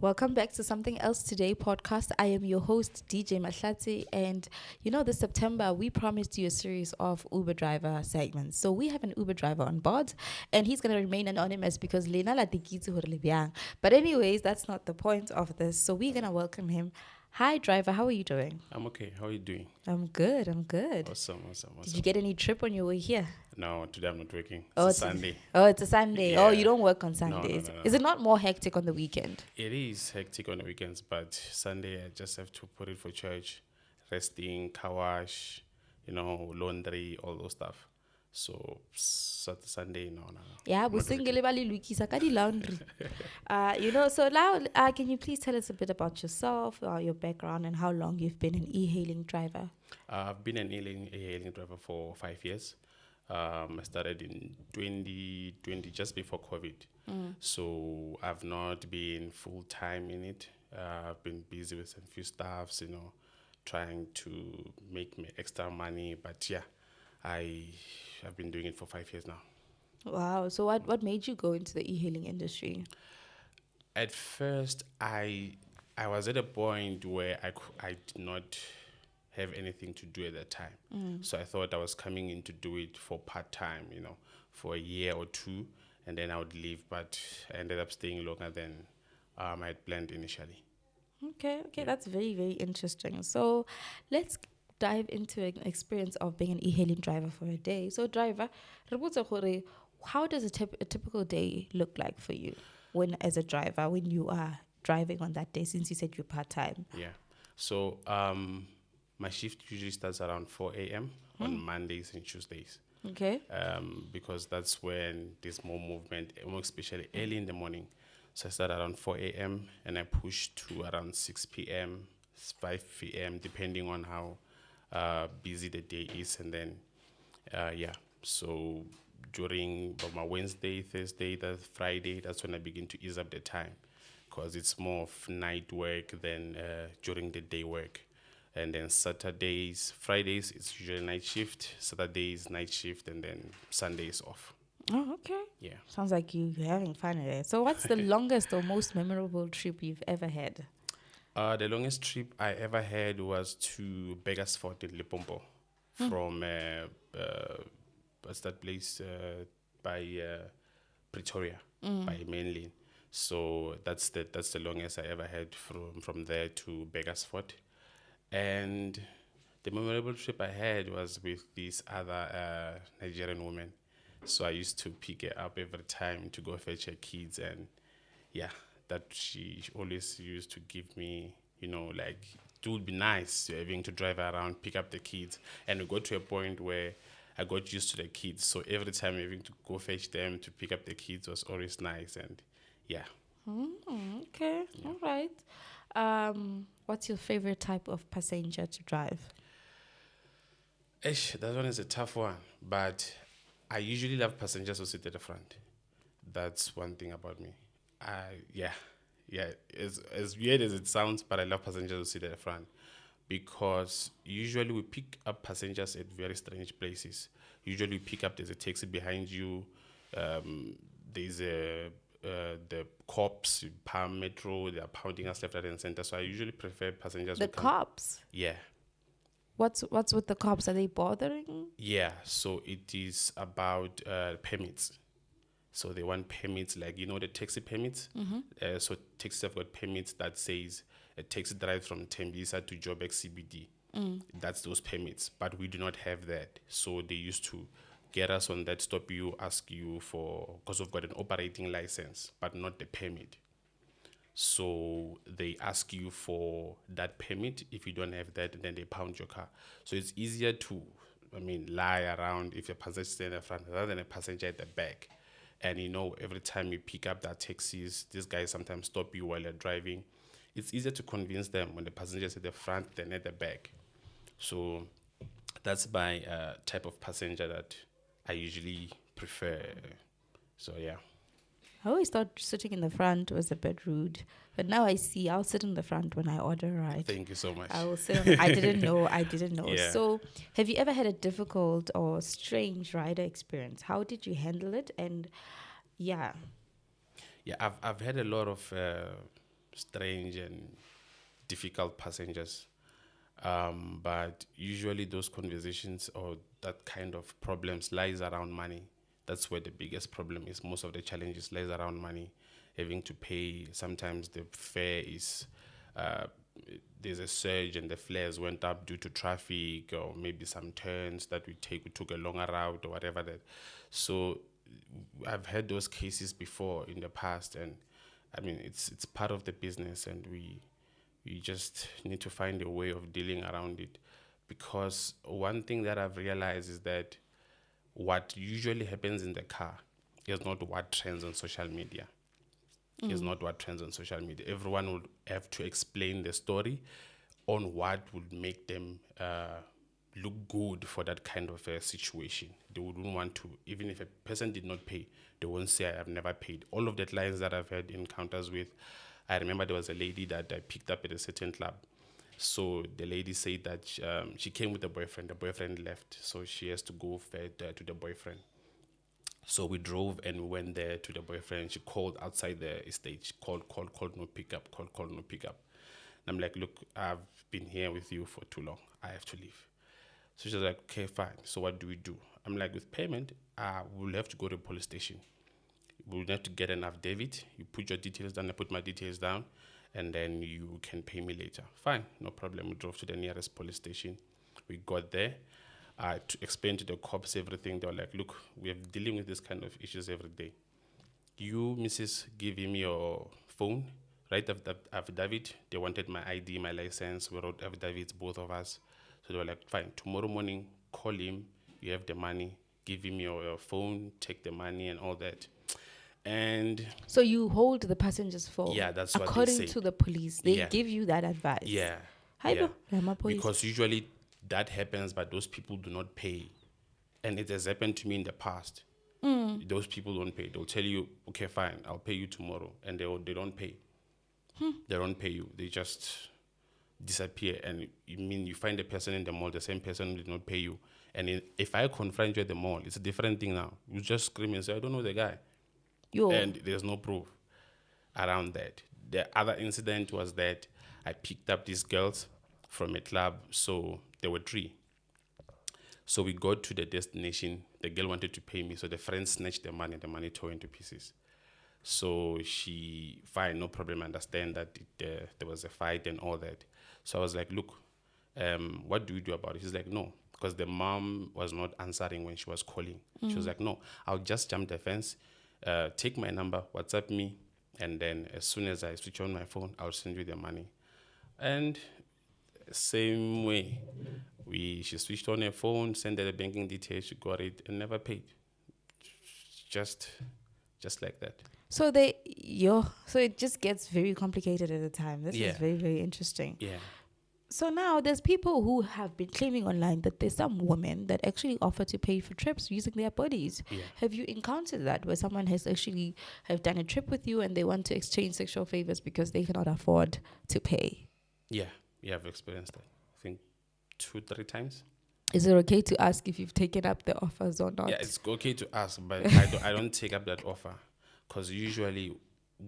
Welcome back to Something Else Today podcast. I am your host, DJ Mahlati, and this September we promised you a series of Uber driver segments. So we have an Uber driver on board, and he's going to remain anonymous because Lena la tikitse hore le bjang. But anyways, that's not the point of this. So we're going to welcome him. Hi, driver. How are you doing? I'm okay. How are you doing? I'm good. Awesome. Did you get any trip on your way here? No, today I'm not working. Oh, It's a Sunday. It's a Sunday. Yeah. Oh, you don't work on Sundays. No. Is it not more hectic on the weekend? It is hectic on the weekends, but Sunday I just have to put it for church, resting, car wash, laundry, all those stuff. So Sunday, no. Yeah, we singele ba le lokisa ka di laundry. So now, can you please tell us a bit about yourself, your background, and how long you've been an e-hailing driver? I've been an e-hailing driver for 5 years. I started in 2020, just before COVID. So I've not been full time in it. I've been busy with some few staffs, trying to make me extra money. But yeah, I've been doing it for 5 years now. Wow. So what made you go into the e-hailing industry? At first, I was at a point where I did not have anything to do at that time. So I thought I was coming in to do it for part-time, for a year or two, and then I would leave. But I ended up staying longer than I had planned initially. Okay, that's very, very interesting. So let's dive into an experience of being an e-hailing driver for a day. So driver, how does a typical day look like for you as a driver when you are driving on that day, since you said you're part-time? Yeah. So my shift usually starts around 4 a.m. on Mondays and Tuesdays. Okay. Because that's when there's more movement, more especially early in the morning. So I start around 4 a.m. and I push to around 6 p.m., 5 p.m., depending on how busy the day is. And then, so during my Wednesday, Thursday, Friday, that's when I begin to ease up the time, because it's more of night work than during the day work. And then Fridays, it's usually night shift. Saturdays, night shift, and then Sundays off. Oh, okay. Yeah. Sounds like you're having fun with it. So what's the longest or most memorable trip you've ever had? The longest trip I ever had was to Behaviour in Limpopo from what's that place by Pretoria, by Mainland. So that's the longest I ever had from there to Behaviour. And the memorable trip I had was with this other Nigerian woman. So I used to pick her up every time to go fetch her kids, and that she always used to give me, it would be nice having to drive around, pick up the kids. And we got to a point where I got used to the kids. So every time having to go fetch them to pick up the kids was always nice. And Okay. Yeah. All right. What's your favorite type of passenger to drive? That one is a tough one, but I usually love passengers who sit at the front. That's one thing about me. As weird as it sounds, but I love passengers who sit at the front, because usually we pick up passengers at very strange places. Usually we pick up, there's a taxi behind you, there's the cops, Palm Metro, they are pounding us left, right, and center. So I usually prefer passengers. The cops? Yeah. What's with the cops? Are they bothering? Yeah, so it is about permits. So they want permits, like, the taxi permits. So taxis have got permits that says a taxi drives from Tembisa to Joburg CBD. That's those permits, but we do not have that. So they used to get us on that, stop you, ask you because we've got an operating license, but not the permit. So they ask you for that permit. If you don't have that, then they pound your car. So it's easier to, lie around if a passenger is in the front rather than a passenger at the back. And every time you pick up that taxis, these guys sometimes stop you while you're driving. It's easier to convince them when the passenger is at the front than at the back. So that's my type of passenger that I usually prefer. So yeah. I always thought sitting in the front was a bit rude, but now I see I'll sit in the front when I order a ride. Thank you so much. I will sit. I didn't know. Yeah. So, have you ever had a difficult or strange rider experience? How did you handle it? And I've had a lot of strange and difficult passengers. But usually those conversations or that kind of problems lies around money. That's where the biggest problem is. Most of the challenges lies around money, having to pay. Sometimes the fare is, uh, there's a surge and the fares went up due to traffic or maybe some turns that we took a longer route or whatever that. So I've had those cases before in the past, and I mean it's part of the business, and we just need to find a way of dealing around it. Because one thing that I've realized is that what usually happens in the car is not what trends on social media. Is not what trends on social media. Everyone would have to explain the story on what would make them look good for that kind of a situation. They wouldn't want to, even if a person did not pay, they won't say, I have never paid. All of the clients that I've had encounters with, I remember there was a lady that I picked up at a certain club. So the lady said that she came with a boyfriend. The boyfriend left, so she has to go to the boyfriend. So we drove and we went there to the boyfriend. She called outside the estate. She called, no pickup, called, no pickup. And I'm like, look, I've been here with you for too long. I have to leave. So she's like, okay, fine. So what do we do? I'm like, with payment, we'll have to go to the police station. We'll have to get an affidavit. You put your details down, I put my details down, and then you can pay me later. Fine, no problem. We drove to the nearest police station. We got there. To explain to the cops everything. They were like, look, we're dealing with this kind of issues every day. You, Mrs., give him your phone, write the affidavit. They wanted my ID, my license. We wrote affidavits, both of us. So they were like, fine, tomorrow morning, call him. You have the money. Give him your phone, take the money and all that. And so you hold the passenger's phone. Yeah, that's what they according say. to the police. They give you that advice. Yeah. Yeah. Because usually that happens, but those people do not pay. And it has happened to me in the past. Those people don't pay. They'll tell you, okay, fine, I'll pay you tomorrow. And they don't pay. They don't pay you. They just disappear. And you find a person in the mall, the same person did not pay you. And if I confront you at the mall, it's a different thing now. You just scream and say, I don't know the guy. And there's no proof around that. The other incident was that I picked up these girls from a club. So there were 3. So we got to the destination. The girl wanted to pay me. So the friend snatched the money tore into pieces. So she, fine, no problem, I understand that there was a fight and all that. So I was like, look, what do we do about it? She's like, no, because the mom was not answering when she was calling. She was like, no, I'll just jump the fence, take my number, WhatsApp me, and then as soon as I switch on my phone, I'll send you the money. And same way, she switched on her phone, sent her the banking details, she got it, and never paid. Just like that. So so it just gets very complicated at the time. This is very, very interesting. Yeah. So now there's people who have been claiming online that there's some women that actually offer to pay for trips using their bodies. Yeah. Have you encountered that where someone has actually have done a trip with you and they want to exchange sexual favors because they cannot afford to pay? Yeah, I've experienced that. I think 2-3 times. Is it okay to ask if you've taken up the offers or not? Yeah, it's okay to ask, but I don't take up that offer, because usually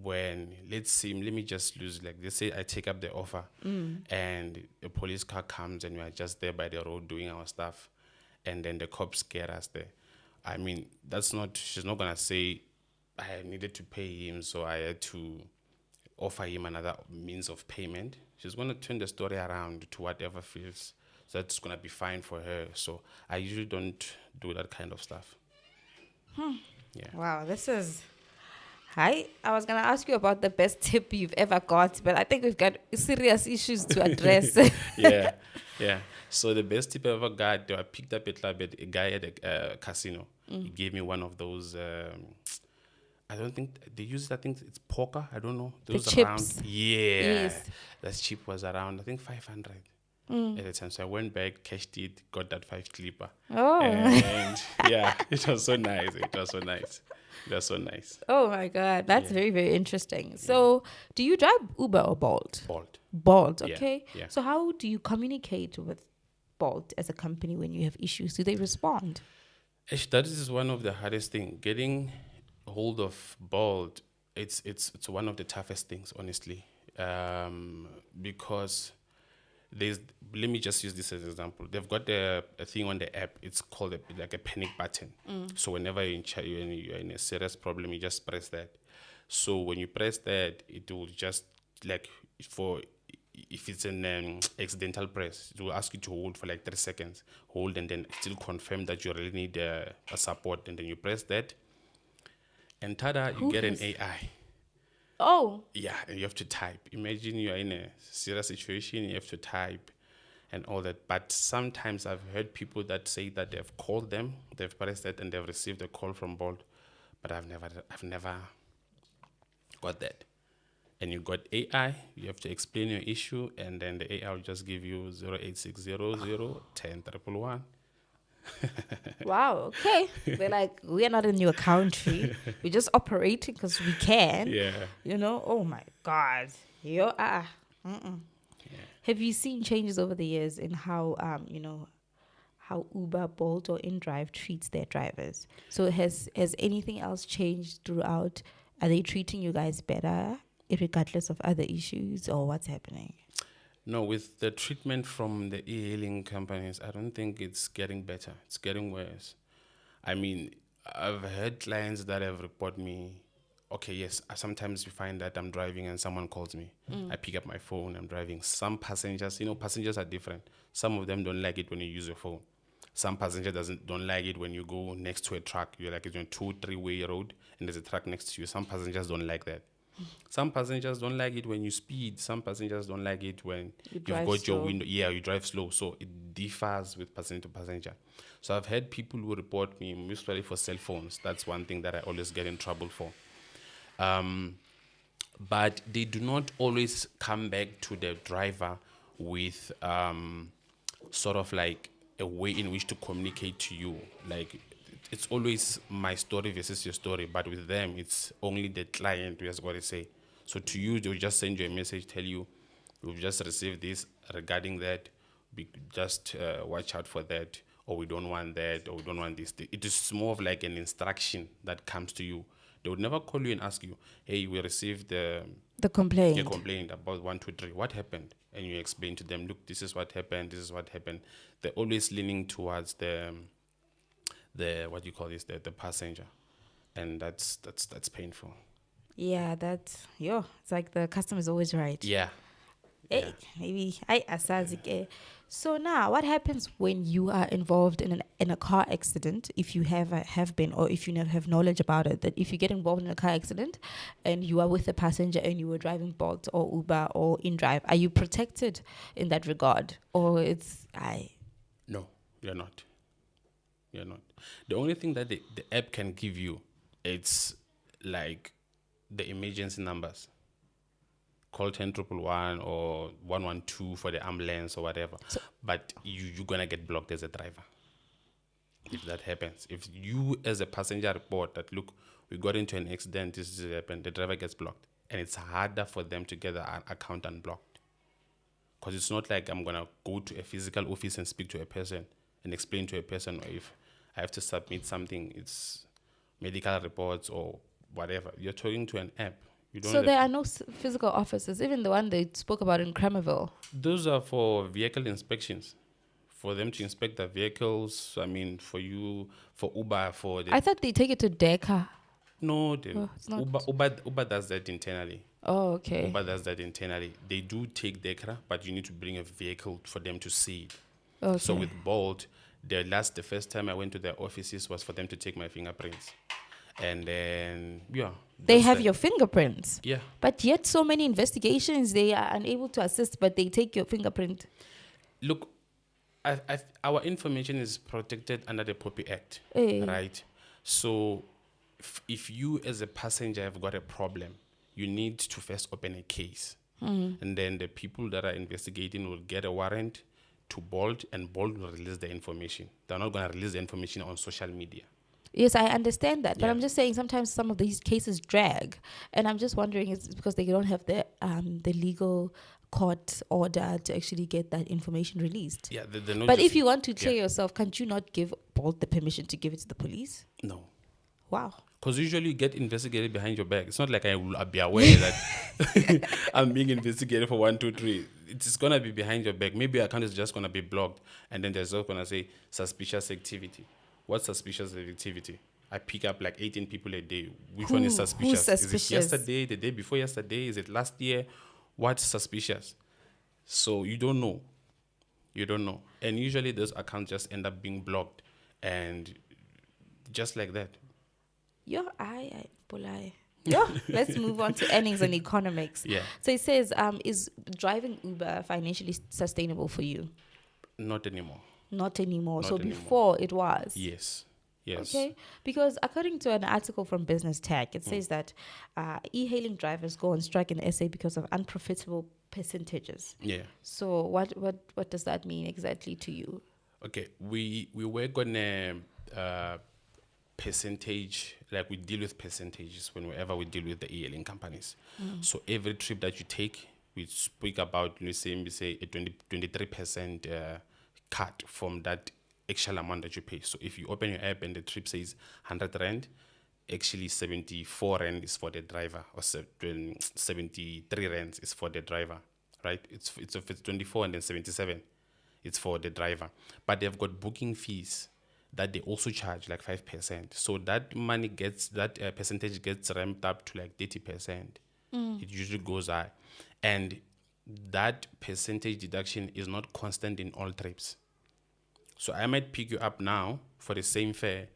when, let me just lose, like let's say I take up the offer and a police car comes and we are just there by the road doing our stuff, and then the cops get us there. I mean, she's not going to say I needed to pay him, so I had to offer him another means of payment. She's going to turn the story around to whatever feels that's going to be fine for her. So I usually don't do that kind of stuff. Yeah. Wow, this is... Hi, I was going to ask you about the best tip you've ever got, but I think we've got serious issues to address. Yeah. So the best tip I ever got, I picked up a guy at a casino. He gave me one of those... I don't think they use it. I think it's poker. I don't know. Those the around. Chips. Yeah. Yes. That chip was around, I think, 500 at the time. So I went back, cashed it, got that 5 clipper. Oh. And yeah, it was so nice. Oh my God. That's very, very interesting. So do you drive Uber or Bolt? Bolt. Okay. Yeah. So how do you communicate with Bolt as a company when you have issues? Do they respond? Actually, that is one of the hardest things. Getting hold of Bolt, it's one of the toughest things, honestly. because let me just use this as an example. They've got a thing on the app. It's called like a panic button. So whenever you're in a serious problem, you just press that. So when you press that, it will just like if it's an accidental press, it will ask you to hold for like 3 seconds. Hold and then still confirm that you really need a support. And then you press that. And tada, you get an AI. Oh. Yeah, and you have to type. Imagine you're in a serious situation, you have to type and all that. But sometimes I've heard people that say that they've called them, they've pressed that, and they've received a call from Bolt. But I've never got that. And you got AI, you have to explain your issue, and then the AI will just give you 08600 10 Wow, okay. They're like, we're not in your country. We're just operating because we can. Yeah. You know, oh my God. Yeah. Have you seen changes over the years in how, how Uber, Bolt, or InDrive treats their drivers? So has anything else changed throughout? Are they treating you guys better, regardless of other issues, or what's happening? No, with the treatment from the e-hailing companies, I don't think it's getting better. It's getting worse. I mean, I've had clients that have reported me. Okay, yes, sometimes you find that I'm driving and someone calls me. I pick up my phone, I'm driving. Some passengers, passengers are different. Some of them don't like it when you use your phone. Some passengers don't like it when you go next to a truck. You're like it's on a 2-3-way road and there's a truck next to you. Some passengers don't like that. Some passengers don't like it when you speed. Some passengers don't like it when you've got slow. your window. Yeah, you drive slow. So it differs with passenger to passenger. So I've had people who report me, usually for cell phones. That's one thing that I always get in trouble for. But they do not always come back to the driver with sort of like a way in which to communicate to you. Like, it's always my story versus your story, but with them, it's only the client who has got to say. So to you, they'll just send you a message, tell you, we've just received this regarding that. Just watch out for that, or we don't want that, or we don't want this. It is more of like an instruction that comes to you. They would never call you and ask you, hey, we received the complaint. A complaint about 1, 2, 3. What happened? And you explain to them, look, this is what happened. This is what happened. They're always leaning towards the what do you call this? The passenger, and that's painful. Yeah, that's it's like the customer is always right. Yeah. Hey, maybe I asazike. So now, what happens when you are involved in a car accident? If you have been, or if you have knowledge about it, that if you get involved in a car accident, and you are with a passenger and you were driving Bolt or Uber or InDrive, are you protected in that regard, or it's No, you're not. You're not. The only thing that the app can give you, it's like the emergency numbers. Call 10 or 112 for the ambulance or whatever. So, but you're going to get blocked as a driver if that happens. If you as a passenger report that, look, we got into an accident, this happened, the driver gets blocked. And it's harder for them to get the account unblocked. Because it's not like I'm going to go to a physical office and speak to a person and explain to a person, or if I have to submit something, it's medical reports or whatever. You're talking to an app. So there are no physical offices, even the one they spoke about in Kramerville? Those are for vehicle inspections, for them to inspect the vehicles. I mean, for Uber, I thought they take it to DECA. No, Uber does that internally. Oh, okay. Uber does that internally. They do take DECA, but you need to bring a vehicle for them to see it. Okay. So with Bolt, the first time I went to their offices was for them to take my fingerprints. And then, they have your fingerprints. Yeah. But yet so many investigations, they are unable to assist, but they take your fingerprint. Look, our information is protected under the POPI Act, right? So if you as a passenger have got a problem, you need to first open a case. And then the people that are investigating will get a warrant to Bolt, and Bolt will release the information. They're not going to release the information on social media. Yes, I understand that, but I'm just saying sometimes some of these cases drag, and I'm just wondering, it's because they don't have the legal court order to actually get that information released. Yeah, but if you want to clear yourself, can't you not give Bolt the permission to give it to the police? No. Wow. Because usually you get investigated behind your back. It's not like I'll be aware that I'm being investigated for 1, 2, 3. It's going to be behind your back. Maybe your account is just going to be blocked. And then there's just going to say suspicious activity. What's suspicious activity? I pick up like 18 people a day. Which one is suspicious? Who's suspicious? Is it yesterday, the day before yesterday? Is it last year? What's suspicious? So you don't know. You don't know. And usually those accounts just end up being blocked. And just like that. Let's move on to earnings and economics. Yeah. So it says, is driving Uber financially sustainable for you? Not anymore. Not anymore. Not so anymore. Before it was. Yes. Yes. Okay. Because according to an article from Business Tech, it says that e-hailing drivers go on strike in the SA because of unprofitable percentages. Yeah. So what does that mean exactly to you? Okay. We work on a percentage, like we deal with percentages whenever we deal with the e-hailing companies. So every trip that you take, we speak about, we say a 23% cut from that actual amount that you pay. So if you open your app and the trip says 100 Rand, actually 74 Rand is for the driver, or 73 Rand is for the driver, right? It's 24 and then 77, it's for the driver. But they've got booking fees that they also charge like 5%. So that money percentage gets ramped up to like 30%. It usually goes high. And that percentage deduction is not constant in all trips. So I might pick you up now for the same fare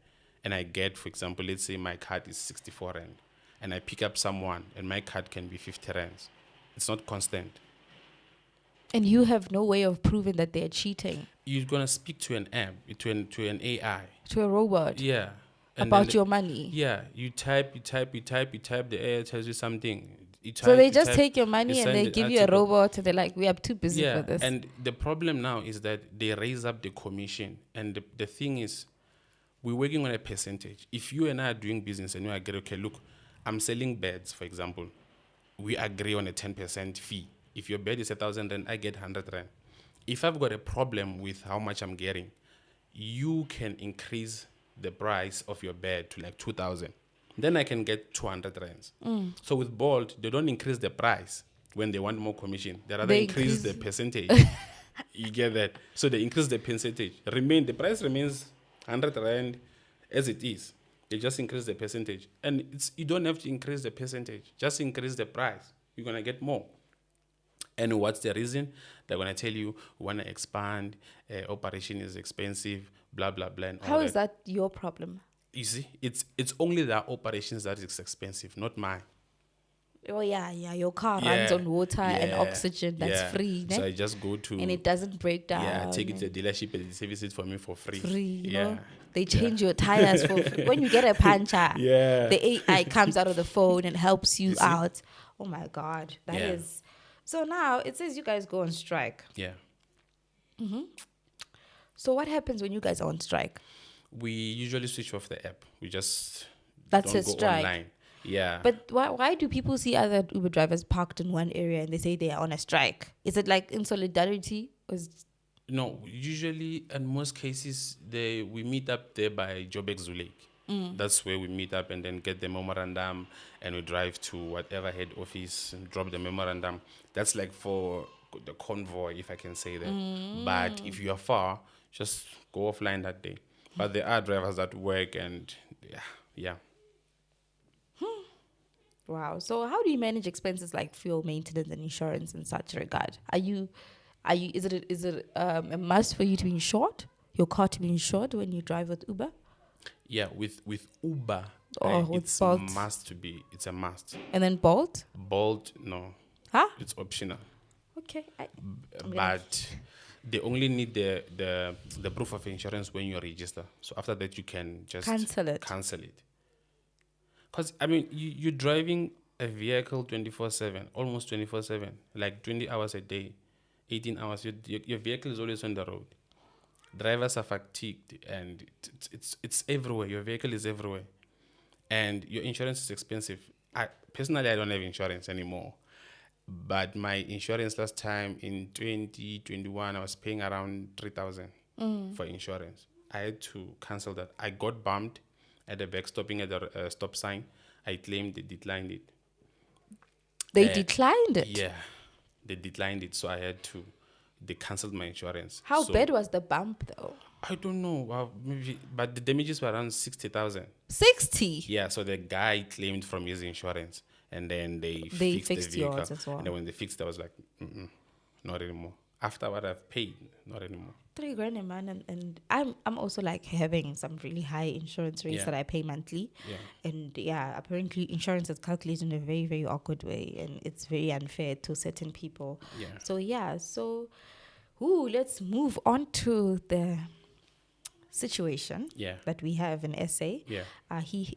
and I get, for example, let's say my card is 64 Rand and I pick up someone and my card can be 50 Rands. It's not constant. And you have no way of proving that they're cheating. You're going to speak to an app, to an AI. To a robot. Yeah. And about your money. Yeah. You type, the AI tells you something. So they just take your money and they give you a robot and they're like, we are too busy for this. And the problem now is that they raise up the commission. And the thing is, we're working on a percentage. If you and I are doing business and you agree, okay, look, I'm selling beds, for example. We agree on a 10% fee. If your bed is 1,000 Rand, I get 100 Rand. If I've got a problem with how much I'm getting, you can increase the price of your bed to like 2,000. Then I can get 200 Rands. So with Bolt, they don't increase the price when they want more commission. They rather increase the percentage. You get that? So they increase the percentage. The price remains 100 Rand as it is. They just increase the percentage. And you don't have to increase the percentage. Just increase the price. You're going to get more. And what's the reason? They're going to tell you, we want to expand, operation is expensive, blah, blah, blah. How is that your problem? You see, it's only their operations that is expensive, not mine. Oh, yeah. Your car runs on water and oxygen. That's free. So I just go to... And it doesn't break down. Yeah, take it to the dealership and they service it for me for free. You know? They change your tires for free. When you get a puncture, the AI comes out of the phone and helps you out. Oh, my God. That is... So now it says you guys go on strike. Yeah. So what happens when you guys are on strike? We usually switch off the app. We just don't go strike. Online. Yeah. But why do people see other Uber drivers parked in one area and they say they are on a strike? Is it like in solidarity? No, usually in most cases we meet up there by Joburg Zoo Lake. That's where we meet up and then get the memorandum and we drive to whatever head office and drop the memorandum. That's like for the convoy, if I can say that. But if you are far, just go offline that day. But there are drivers that work and yeah. Wow. So how do you manage expenses like fuel, maintenance, and insurance in such regard? Is it a must for you to be insured? Your car to be insured when you drive with Uber? Yeah, with Uber, it's Bolt. It's a must. And then Bolt? Bolt, no. Huh? It's optional. Okay. But they only need the proof of insurance when you register. So after that, you can just cancel it. Because, I mean, you're driving a vehicle 24/7, almost 24/7, like 20 hours a day, 18 hours. Your vehicle is always on the road. Drivers are fatigued and it's everywhere. Your vehicle is everywhere. And your insurance is expensive. Personally, I don't have insurance anymore. But my insurance last time in 2021, I was paying around 3,000 for insurance. I had to cancel that. I got bumped at the back, stopping at the stop sign. I claimed they declined it. They declined it. Yeah, they declined it, so I had to. They cancelled my insurance. How So bad was the bump though? I don't know. Well, maybe, but the damages were around 60,000. 60. Yeah, so the guy claimed from his insurance, and then they fixed the fixed vehicle. yours as well. And then when they fixed it, I was like, not anymore. After what I've paid, not anymore. 3 grand a month, and I'm also like having some really high insurance rates Yeah. that I pay monthly. Yeah. And yeah, apparently insurance is calculated in a very, very awkward way, and it's very unfair to certain people. Yeah. So yeah, let's move on to the situation Yeah. that we have in SA. Yeah.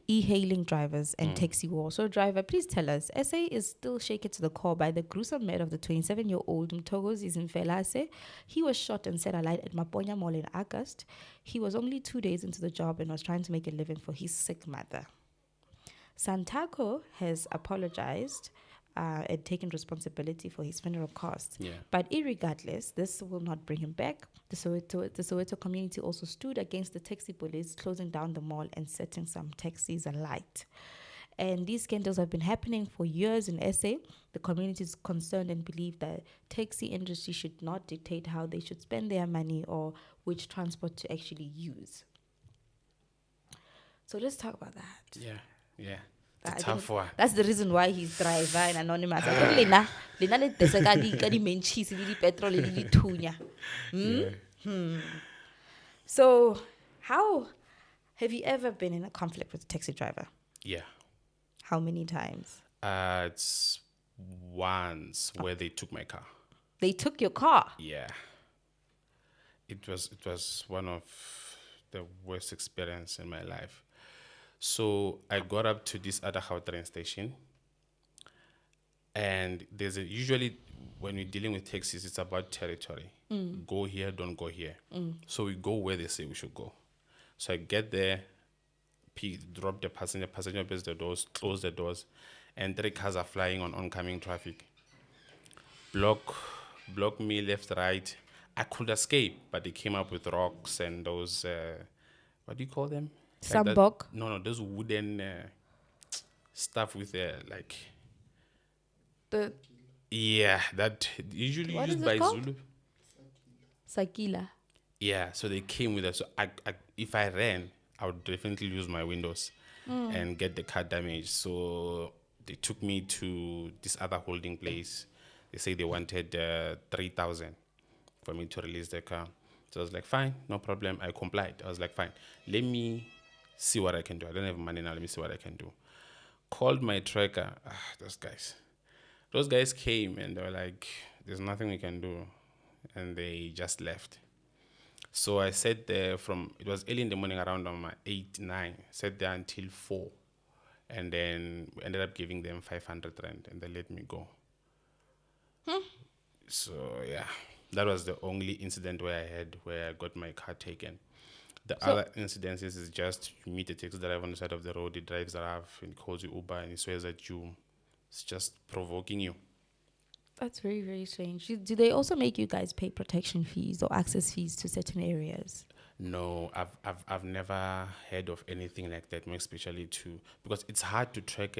E-hailing drivers and taxi war. So driver, please tell us, SA is still shaken to the core by the gruesome murder of the 27-year-old Mtogozi Zimfelase. He was shot and set alight at Maponya Mall in August. He was only 2 days into the job and was trying to make a living for his sick mother. Santako has apologized and taken responsibility for his funeral costs. Yeah. But irregardless, this will not bring him back. The Soweto community also stood against the taxi police, closing down the mall and setting some taxis alight. And these scandals have been happening for years in SA. The community is concerned and believe that taxi industry should not dictate how they should spend their money or which transport to actually use. So let's talk about that. Yeah. Yeah. I It's a think tough one. That's the reason why he's driver and anonymous. I think Lena le desa ka di main cheese le di petrol le di thunya. Yeah. So, how have you ever been in a conflict with a taxi driver? Yeah. How many times? It's once where they took my car. They took your car. Yeah. It was one of the worst experience in my life. So I got up to this other train station, and usually when we're dealing with taxis, it's about territory. Go here, don't go here. So we go where they say we should go. So I get there, drop the passenger opens the doors, close the doors, and 3 cars are flying on oncoming traffic. Block me left, right. I could escape, but they came up with rocks and those, what do you call them? Sambok. No, those wooden stuff with like. Yeah, that usually What used is it by called? Zulu. Sakila. Yeah, so they came with that. So if I ran, I would definitely lose my windows and get the car damaged. So they took me to this other holding place. They say they wanted 3,000 for me to release the car. So I was like, fine, no problem. I complied. I was like, fine, let me see what I can do. I don't have money now. Let me see what I can do. Called my tracker. Those guys came and they were like, there's nothing we can do. And they just left. So I sat there it was early in the morning, around 8, 9. Sat there until 4. And then we ended up giving them 500 rand and they let me go. So yeah, that was the only incident where I got my car taken. The other incidences is just you meet a taxi driver on the side of the road, he drives around and calls you Uber and he swears at you. It's just provoking you. That's very, very strange. Do they also make you guys pay protection fees or access fees to certain areas? No, I've never heard of anything like that, more especially because it's hard to track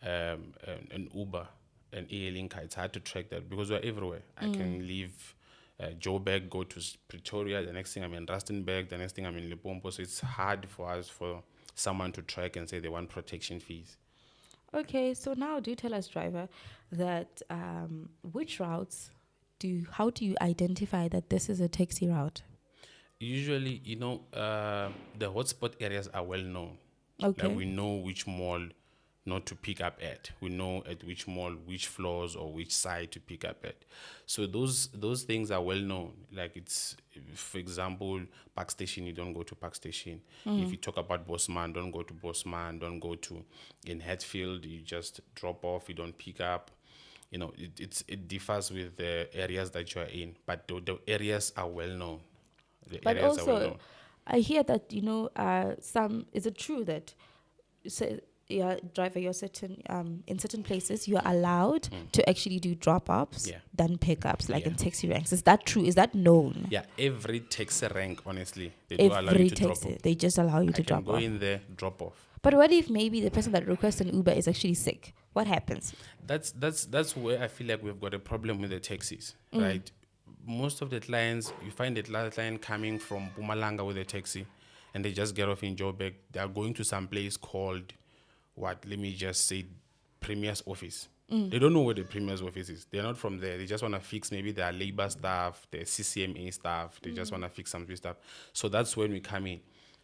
an Uber, an e-hailing car. It's hard to track that because we're everywhere. I can leave Joburg, go to Pretoria. The next thing I'm in Rustenburg. The next thing I'm in Limpopo. So it's hard for someone to track and say they want protection fees. Okay, so now do tell us, driver, that which routes how do you identify that this is a taxi route? Usually, the hotspot areas are well known. Okay. Like we know which mall not to pick up at. We know at which mall, which floors or which side to pick up at. So those things are well known. Like it's, for example, Park Station, you don't go to Park Station. If you talk about Bosman, don't go to Bosman. Don't go to in Hatfield. You just drop off. You don't pick up. It differs with the areas that you are in, but the areas are well known. But also, I hear that is it true that driver, you're certain in certain places you're allowed to actually do drop-offs than pickups, like in taxi ranks. Is that true? Is that known? Yeah, every taxi rank, honestly, they do allow you Every to drop taxi, off. they just allow you I to can drop go off. in there, drop off. But what if maybe the person that requests an Uber is actually sick? What happens? That's where I feel like we've got a problem with the taxis, right? Most of the clients, you find the client coming from Bumalanga with a taxi, and they just get off in Joburg. They are going to some place called what? Let me just say, Premier's office. They don't know where the Premier's office is. They're not from there. They just want to fix maybe their labor stuff, their CCMA stuff. They just want to fix some stuff. So that's when we come in.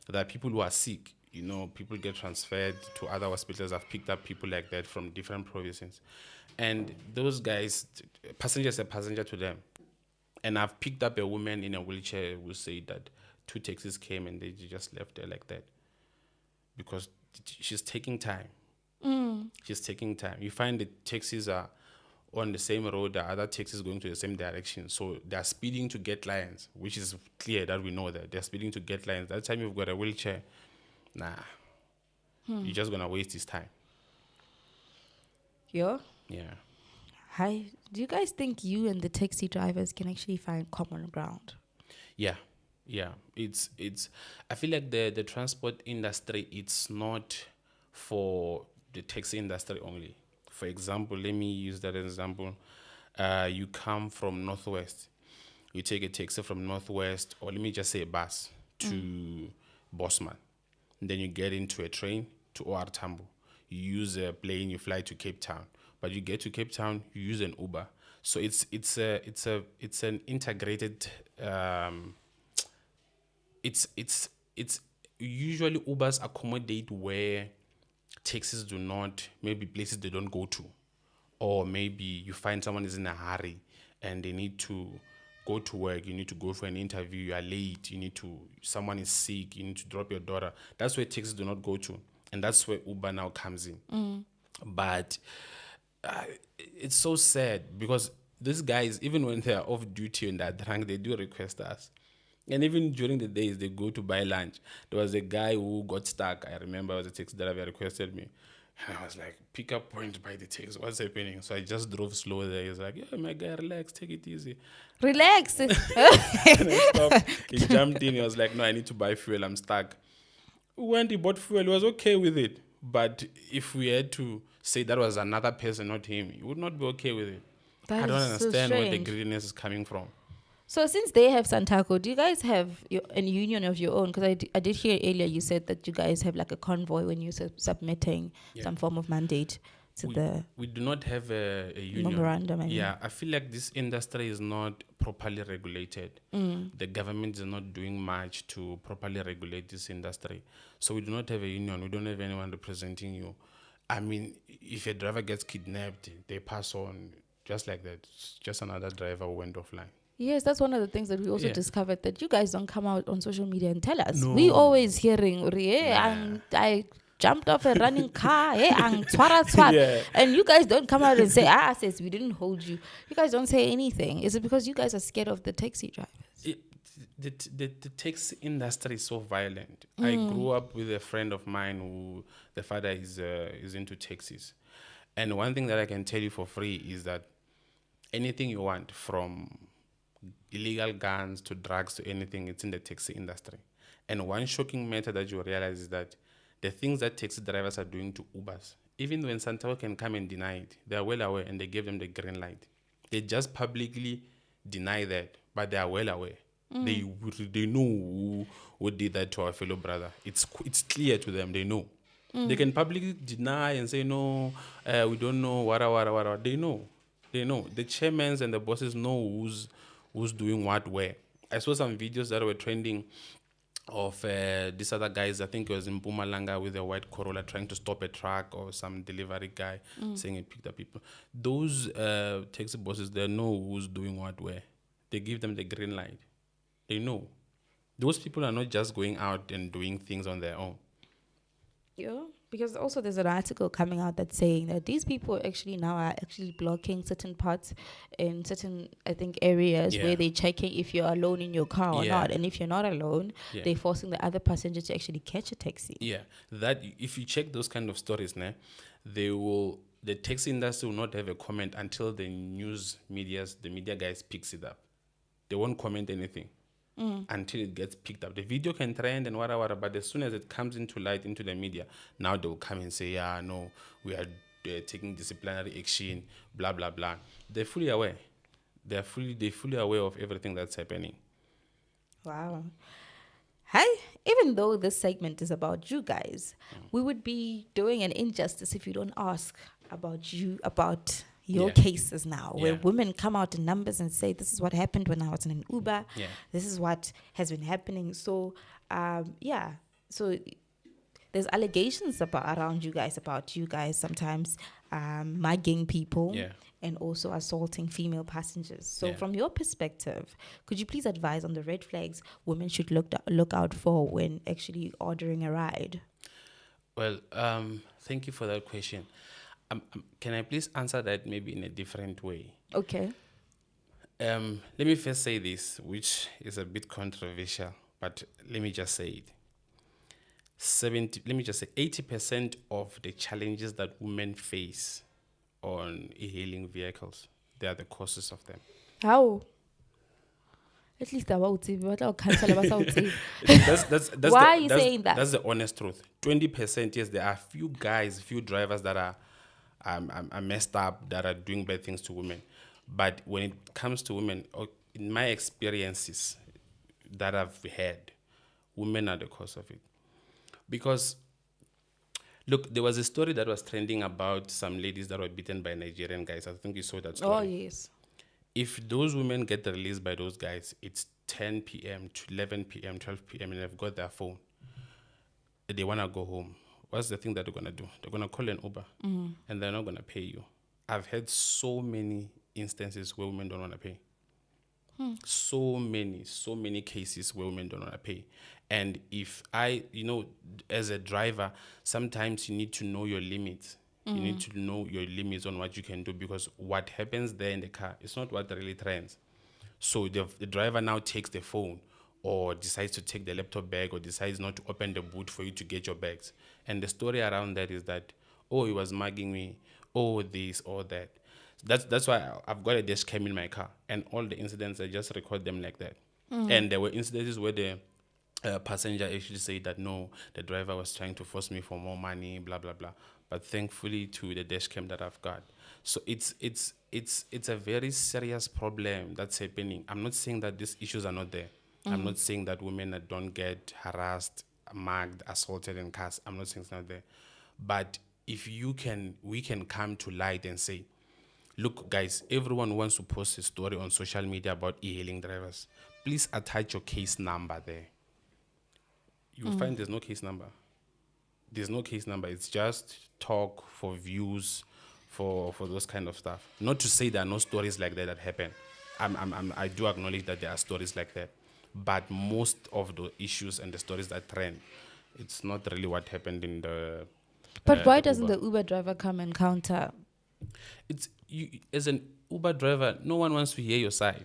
There are people who are sick. You know, people get transferred to other hospitals. I've picked up people like that from different provinces. And those guys, passengers are passenger to them. And I've picked up a woman in a wheelchair who said that 2 taxis came and they just left her like that. Because she's taking time. She's taking time. You find the taxis are on the same road, the other taxis going to the same direction. So they're speeding to get clients, which is clear that we know that. They're speeding to get clients. That time you've got a wheelchair, nah. You're just going to waste his time. Yeah. Yeah. Hi. Do you guys think you and the taxi drivers can actually find common ground? Yeah. It's I feel like the transport industry, it's not for the taxi industry only. For example, let me use that as an example. You come from Northwest. You take a taxi from Northwest, or let me just say a bus to Bosman. Then you get into a train to OR Tambo. You use a plane, you fly to Cape Town. But you get to Cape Town, you use an Uber. So it's an integrated. It's usually Ubers accommodate where taxis do not, maybe places they don't go to, or maybe you find someone is in a hurry and they need to go to work, you need to go for an interview, you are late, someone is sick, you need to drop your daughter. That's where taxis do not go to, and that's where Uber now comes in. But it's so sad because these guys, even when they are off duty in that rank, they do request us. And even during the days they go to buy lunch, there was a guy who got stuck. I remember it was a taxi driver requested me. And I was like, pick up point by the taxi. What's happening? So I just drove slow there. He was like, yeah, my guy, relax, take it easy. Relax. And I stopped. He jumped in. He was like, no, I need to buy fuel. I'm stuck. When he bought fuel, he was okay with it. But if we had to say that was another person, not him, he would not be okay with it. That I don't is so understand where the strange. greediness is coming from. So since they have Santaco, do you guys have a union of your own? Because I did hear earlier you said that you guys have like a convoy when you're submitting some form of mandate to We do not have a union. memorandum. I feel like this industry is not properly regulated. The government is not doing much to properly regulate this industry. So we do not have a union. We don't have anyone representing you. I mean, if a driver gets kidnapped, they pass on just like that. It's just another driver who went offline. Yes, that's one of the things that we also discovered, that you guys don't come out on social media and tell us. No. We always hearing, I jumped off a running car, and you guys don't come out and say, says we didn't hold you. You guys don't say anything. Is it because you guys are scared of the taxi drivers? The taxi industry is so violent. I grew up with a friend of mine who the father is into taxis, and one thing that I can tell you for free is that anything you want, from illegal guns to drugs to anything, it's in the taxi industry. And one shocking matter that you realize is that the things that taxi drivers are doing to Ubers, even when Santaco can come and deny it, they are well aware and they give them the green light. They just publicly deny that, but they are well aware. They know who did that to our fellow brother. It's clear to them. They know. They can publicly deny and say, no, we don't know, whatever. They know. The chairmans and the bosses know who's doing what where. I saw some videos that were trending of these other guys. I think it was in Mpumalanga with a white Corolla trying to stop a truck, or some delivery guy saying it picked up people. Those taxi bosses, they know who's doing what where. They give them the green light. They know. Those people are not just going out and doing things on their own. Yeah. Because also there's an article coming out that's saying that these people actually now are actually blocking certain parts in certain, I think, areas where Yeah. they're checking if you're alone in your car or Yeah. not. And if you're not alone, Yeah. they're forcing the other passenger to actually catch a taxi. Yeah, that if you check those kind of stories, the taxi industry will not have a comment until the media guys picks it up. They won't comment anything until it gets picked up. The video can trend and whatever, but as soon as it comes into light into the media, now they will come and say, yeah, no, we are taking disciplinary action, blah blah blah. They're fully aware. They're fully aware of everything that's happening. Wow. Hi. Even though this segment is about you guys, we would be doing an injustice if you don't ask about your Yeah. cases now, where Yeah. women come out in numbers and say, this is what happened when I was in an Uber. Yeah. This is what has been happening. So, So there's allegations around you guys sometimes mugging people. Yeah. And also assaulting female passengers. So, Yeah. from your perspective, could you please advise on the red flags women should look out for when actually ordering a ride? Well, thank you for that question. Can I please answer that maybe in a different way? Okay. Let me first say this, which is a bit controversial, but let me just say it. 80% of the challenges that women face on e-hailing vehicles, they are the causes of them. How? At least about it. That's Why are you saying that? That's the honest truth. 20%, yes, there are few drivers that are messed up, that are doing bad things to women. But when it comes to women, in my experiences that I've had, women are the cause of it. Because, look, there was a story that was trending about some ladies that were beaten by Nigerian guys. I think you saw that story. Oh, yes. If those women get released by those guys, it's 10 p.m. to 11 p.m., 12 p.m., and they've got their phone. They want to go home. What's the thing that they're going to do? They're going to call an Uber, and they're not going to pay you. I've had so many instances where women don't want to pay. So many cases where women don't want to pay. And if as a driver, sometimes you need to know your limits. You need to know your limits on what you can do, because what happens there in the car is not what really trends. So the driver now takes the phone, or decides to take the laptop bag, or decides not to open the boot for you to get your bags. And the story around that is that, oh, he was mugging me, oh, this or that. That's why I've got a dash cam in my car, and all the incidents, I just record them like that. And there were incidents where the passenger actually said that, no, the driver was trying to force me for more money, blah blah blah. But thankfully, to the dash cam that I've got, so it's a very serious problem that's happening. I'm not saying that these issues are not there. I'm not saying that women don't get harassed, mugged, assaulted in cars. I'm not saying it's not there. But if we can come to light and say, look, guys, everyone wants to post a story on social media about e-hailing drivers. Please attach your case number there. You'll find there's no case number. There's no case number. It's just talk for views, for those kind of stuff. Not to say there are no stories like that happen. I do acknowledge that there are stories like that. But most of the issues and the stories that trend, it's not really what happened in the. But why the doesn't Uber. the Uber driver come and counter? It's you as an Uber driver. No one wants to hear your side.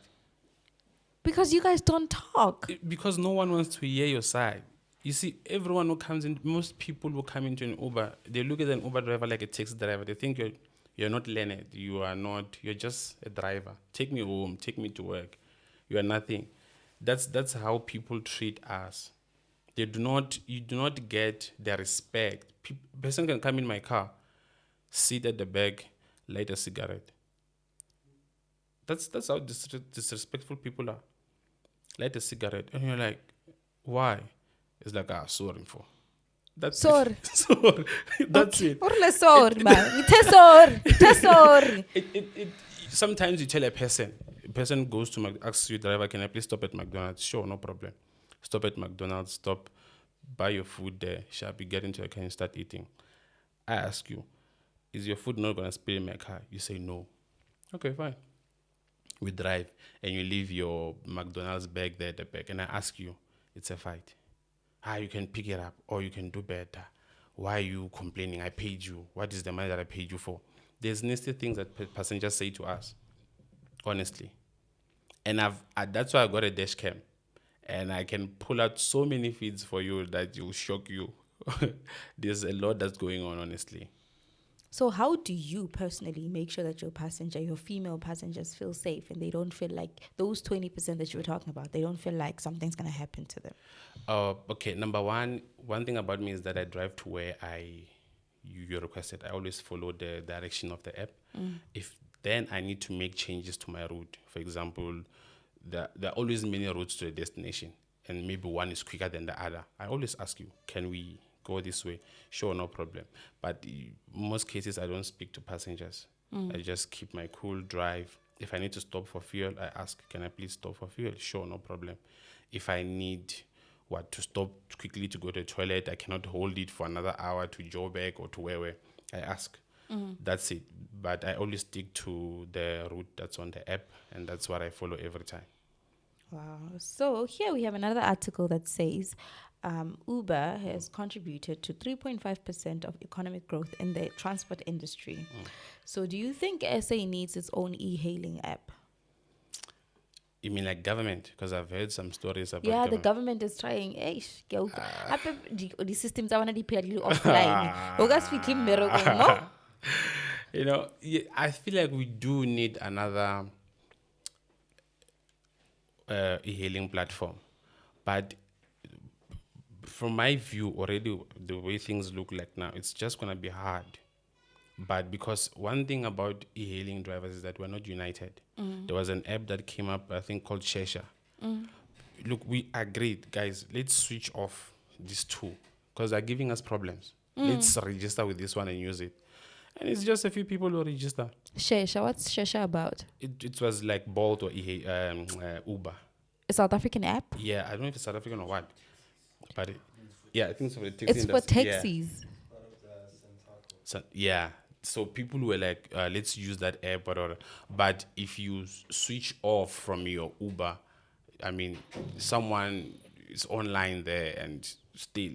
Because you guys don't talk. Because no one wants to hear your side. You see, everyone who comes in, most people who come into an Uber, they look at an Uber driver like a taxi driver. They think you're not learned. You're just a driver. Take me home. Take me to work. You are nothing. That's how people treat us. You do not get their respect. Person can come in my car, sit at the back, light a cigarette. That's how disrespectful people are. Light a cigarette, and you're like, why? It's like, sorry for. That's Sorry. it. Sorry. That's it. Orle sorry, man. Sorry. It sometimes you tell a person goes to asks you, driver, can I please stop at McDonald's? Sure, no problem. Stop at McDonald's, stop, buy your food there, sharp, you get into your car and start eating. I ask you, is your food not gonna spill in my car? You say no. Okay, fine. We drive and you leave your McDonald's bag there at the back, and I ask you, it's a fight. You can pick it up or you can do better. why are you complaining? I paid you. What is the money that I paid you for? There's nasty things that passengers say to us, honestly. And that's why I got a dash cam. And I can pull out so many feeds for you that will shock you. There's a lot that's going on, honestly. So how do you personally make sure that your female passengers feel safe and they don't feel like those 20% that you were talking about, they don't feel like something's going to happen to them? Okay, number one thing about me is that I drive to where you requested. I always follow the direction of the app. If then I need to make changes to my route, for example, there are always many routes to a destination, and maybe one is quicker than the other. I always ask you, can we go this way? Sure, no problem. But in most cases, I don't speak to passengers. I just keep my cool, drive. If I need to stop for fuel, I ask, can I please stop for fuel? Sure, no problem. If I need to stop quickly to go to the toilet, I cannot hold it for another hour to Joburg or to where I ask. That's it. But I always stick to the route that's on the app, and that's what I follow every time. Wow. So here we have another article that says Uber has contributed to 3.5% of economic growth in the transport industry. So do you think SA needs its own e-hailing app? You mean like government? Because I've heard some stories about Yeah, the government is trying. The systems I want to be offline. You know, I feel like we do need another e-hailing platform. But from my view, already the way things look like now, it's just going to be hard. But because one thing about e-hailing drivers is that we're not united. There was an app that came up, I think, called Shesha. Look, we agreed, guys, let's switch off these two because they're giving us problems. Let's register with this one and use it. And it's just a few people who register. Shesha, what's Shesha about? It was like Bolt or Uber. A South African app? Yeah, I don't know if it's South African or what. But I think so. It's for taxis. Yeah. So people were like, let's use that app, whatever. But if you switch off from your Uber, I mean, someone is online there and still,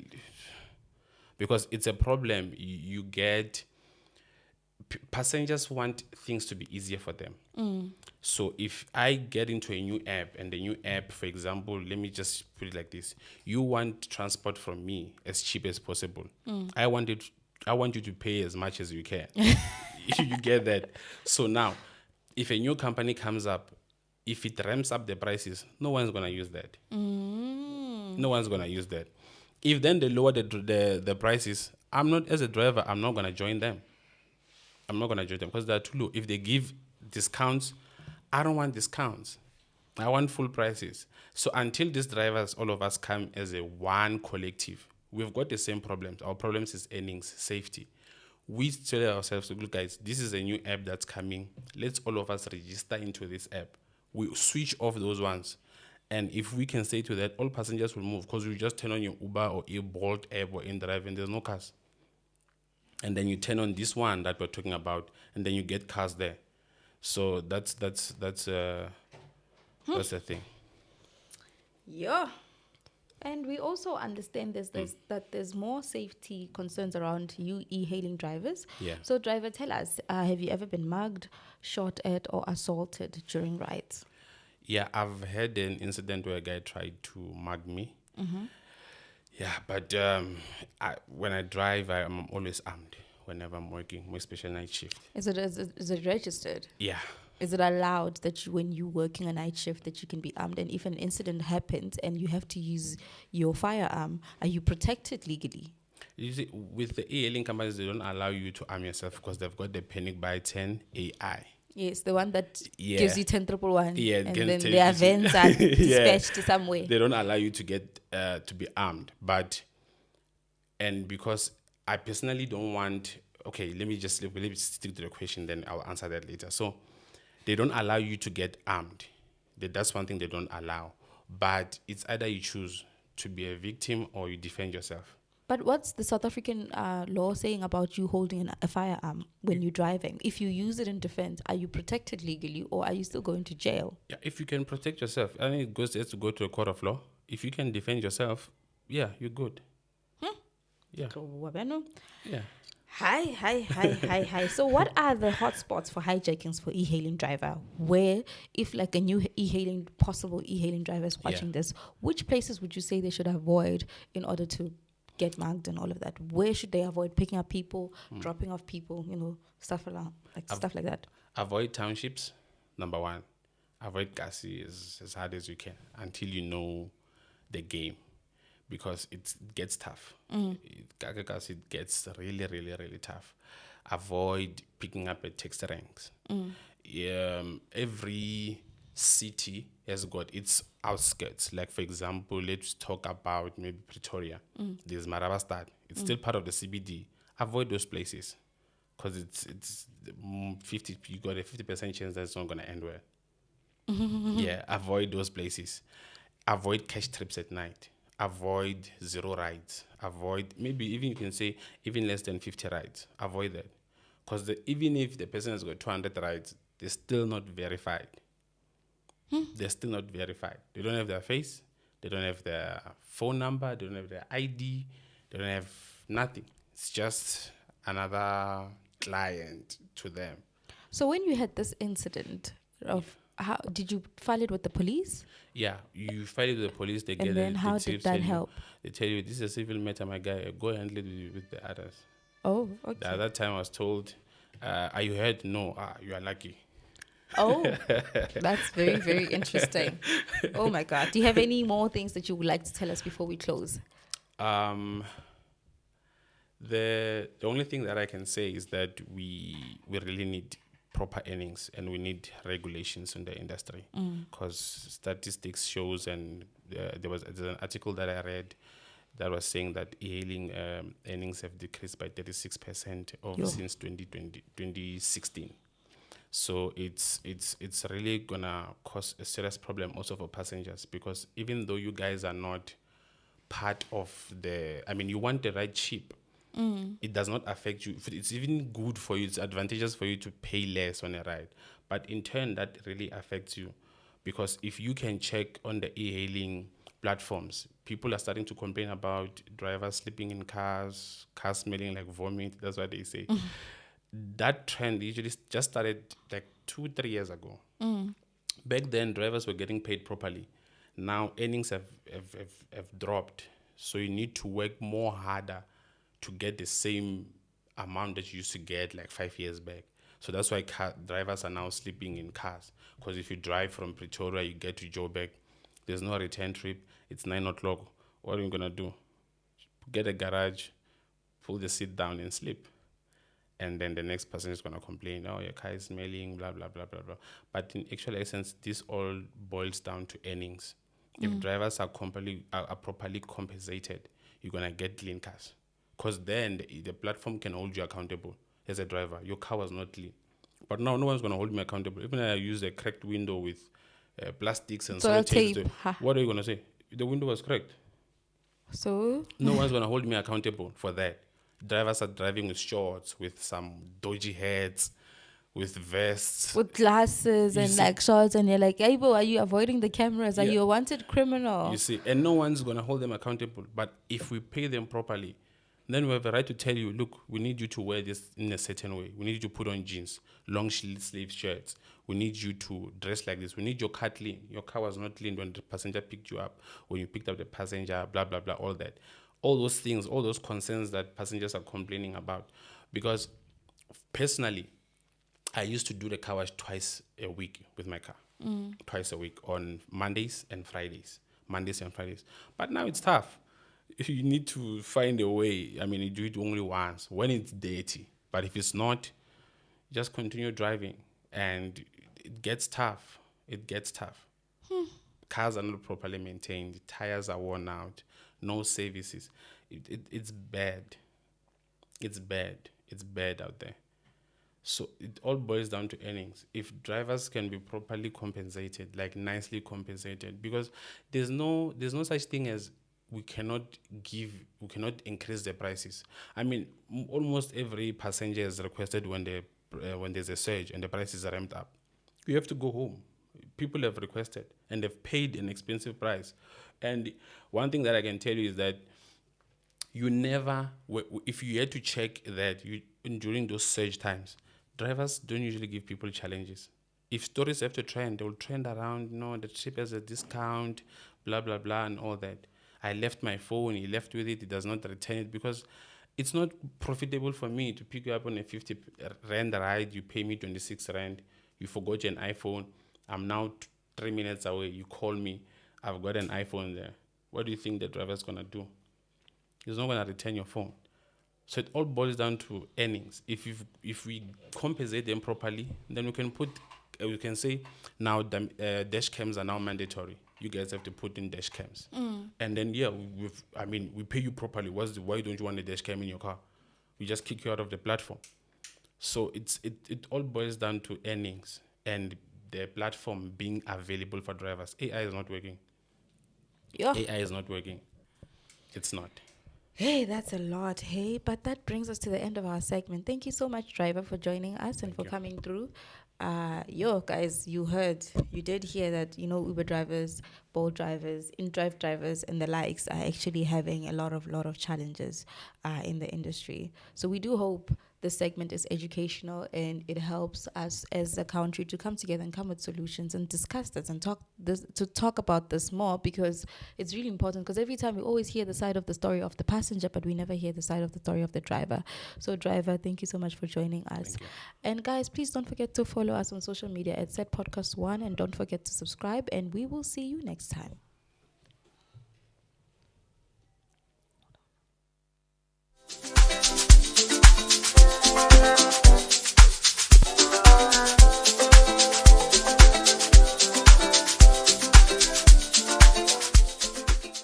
because it's a problem. You get passengers want things to be easier for them. So if I get into a new app and the new app, for example, let me just put it like this: you want transport from me as cheap as possible. I want you to pay as much as you can. You get that? So now, if a new company comes up, if it ramps up the prices, no one's gonna use that. No one's gonna use that. If then they lower the prices, as a driver, I'm not gonna join them. I'm not gonna join them because they're too low. If they give discounts, I don't want discounts. I want full prices. So until these drivers, all of us come as a one collective, we've got the same problems. Our problems is earnings, safety. We tell ourselves, look guys, this is a new app that's coming. Let's all of us register into this app. We switch off those ones. And if we can say to that, all passengers will move because you just turn on your Uber or your Bolt app or InDrive and there's no cars. And then you turn on this one that we're talking about and then you get cars there. So that's the thing. Yeah. And we also understand that there's more safety concerns around you e-hailing drivers. Yeah. So driver, tell us, have you ever been mugged, shot at, or assaulted during rides? Yeah, I've had an incident where a guy tried to mug me. Yeah, but when I drive, I'm always armed whenever I'm working, more especially night shift. Is it registered? Yeah. Is it allowed that when you're working a night shift that you can be armed, and if an incident happens and you have to use your firearm, are you protected legally? You see, with the e-hailing companies, they don't allow you to arm yourself because they've got the Panic by 10 AI. Yes, the one that gives you 10,1. Yeah, and then their vents are dispatched somewhere. They don't allow you to get to be armed. And because I personally don't want, okay, let me stick to the question, then I'll answer that later. So they don't allow you to get armed. That's one thing they don't allow. But it's either you choose to be a victim or you defend yourself. But what's the South African law saying about you holding a firearm when you're driving? If you use it in defense, are you protected legally or are you still going to jail? Yeah, if you can protect yourself, I mean, it has to go to a court of law. If you can defend yourself, yeah, you're good. Yeah. Wabeno. Yeah. Hi. So, what are the hotspots for hijackings for e-hailing driver? Where, if like a new possible e-hailing driver is watching this, which places would you say they should avoid in order to get mugged and all of that? Where should they avoid picking up people, dropping off people, stuff stuff like that? Avoid townships, number one. Avoid Kasi as hard as you can until you know the game, because it gets tough. It gets really, really, really tough. Avoid picking up at taxi ranks. Every city has got its outskirts. Like, for example, let's talk about maybe Pretoria. There's Marabastad. It's still part of the CBD. Avoid those places, because it's 50. You got a 50% chance that it's not gonna end well. Yeah, avoid those places. Avoid cash trips at night. Avoid zero rides. Avoid, maybe even you can say even less than 50 rides. Avoid that, because even if the person has got 200 rides, they're still not verified. They're still not verified. They don't have their face. They don't have their phone number. They don't have their ID. They don't have nothing. It's just another client to them. So, when you had this incident of how did you file it with the police? Yeah, you file it with the police. They get And then how did that help? They tell you, this is a civil matter, my guy. Go handle it with the others. Oh, okay. The other time I was told, are you hurt? No. You are lucky. Oh, that's very, very interesting. Oh my God. Do you have any more things that you would like to tell us before we close? The only thing that I can say is that we really need proper earnings, and we need regulations in the industry, because statistics shows, and there's an article that I read that was saying that e-hailing earnings have decreased by 36% since 2016. So it's really gonna cause a serious problem also for passengers, because even though you guys are not part of you want the ride cheap, it does not affect you. It's even good for you. It's advantageous for you to pay less on a ride. But in turn, that really affects you, because if you can check on the e-hailing platforms, people are starting to complain about drivers sleeping in cars smelling like vomit. That's what they say. That trend usually just started like 2-3 years ago. Back then, drivers were getting paid properly. Now, earnings have dropped. So you need to work more harder to get the same amount that you used to get like 5 years back. So that's why drivers are now sleeping in cars. Because if you drive from Pretoria, you get to Joburg, there's no return trip. It's 9 o'clock. What are you going to do? Get a garage, pull the seat down and sleep. And then the next person is going to complain, oh, your car is smelling, blah, blah, blah, blah, blah. But in actual essence, this all boils down to earnings. If drivers are properly compensated, you're going to get clean cars. Because then the platform can hold you accountable as a driver. Your car was not clean. But now no one's going to hold me accountable. Even if I use a cracked window with plastics and sellotape, what are you going to say? The window was cracked. So? No one's going to hold me accountable for that. Drivers are driving with shorts, with some dodgy hats, with vests, with glasses and like shorts, and you're like, hey, are you avoiding the cameras? Are you a wanted criminal? You see, and no one's going to hold them accountable. But if we pay them properly, then we have a right to tell you, look, we need you to wear this in a certain way. We need you to put on jeans, long sleeve shirts. We need you to dress like this. We need your car clean. Your car was not clean when the passenger picked you up, when you picked up the passenger, blah, blah, blah, all that. All those things, all those concerns that passengers are complaining about. Because personally, I used to do the car wash twice a week with my car. Twice a week on Mondays and Fridays. But now it's tough. You need to find a way. You do it only once when it's dirty. But if it's not, just continue driving. And it gets tough. Cars are not properly maintained. Tires are worn out. No services. It's bad. It's bad out there. So it all boils down to earnings. If drivers can be properly compensated, like nicely compensated, because there's no such thing as we cannot increase the prices. Almost every passenger is requested when there's a surge and the prices are ramped up. You have to go home. People have requested and they've paid an expensive price. And one thing that I can tell you is that you never, if you had to check that during those surge times, drivers don't usually give people challenges. If stories have to trend, they will trend around, the trip has a discount, blah, blah, blah, and all that. I left my phone, he left with it, he does not return it because it's not profitable for me to pick you up on a 50 rand ride, you pay me 26 rand, you forgot your iPhone, I'm now 3 minutes away, you call me, I've got an iPhone there. What do you think the driver's going to do? He's not going to return your phone. So it all boils down to earnings. If we compensate them properly, then we can say now dash cams are now mandatory. You guys have to put in dash cams. And then, we pay you properly. Why don't you want a dash cam in your car? We just kick you out of the platform. So it all boils down to earnings and the platform being available for drivers. AI is not working. Yeah. AI is not working. It's not. Hey, that's a lot. Hey, but that brings us to the end of our segment. Thank you so much, driver, for joining us and for coming through. Guys, you did hear that, Uber drivers, Bolt drivers, in-drive drivers, and the likes are actually having a lot of challenges in the industry. So we do hope this segment is educational and it helps us as a country to come together and come with solutions and discuss this and talk about this more, because it's really important. Because every time we always hear the side of the story of the passenger, but we never hear the side of the story of the driver. So driver, thank you so much for joining us. And guys, please don't forget to follow us on social media at S2EP13, and don't forget to subscribe, and we will see you next time.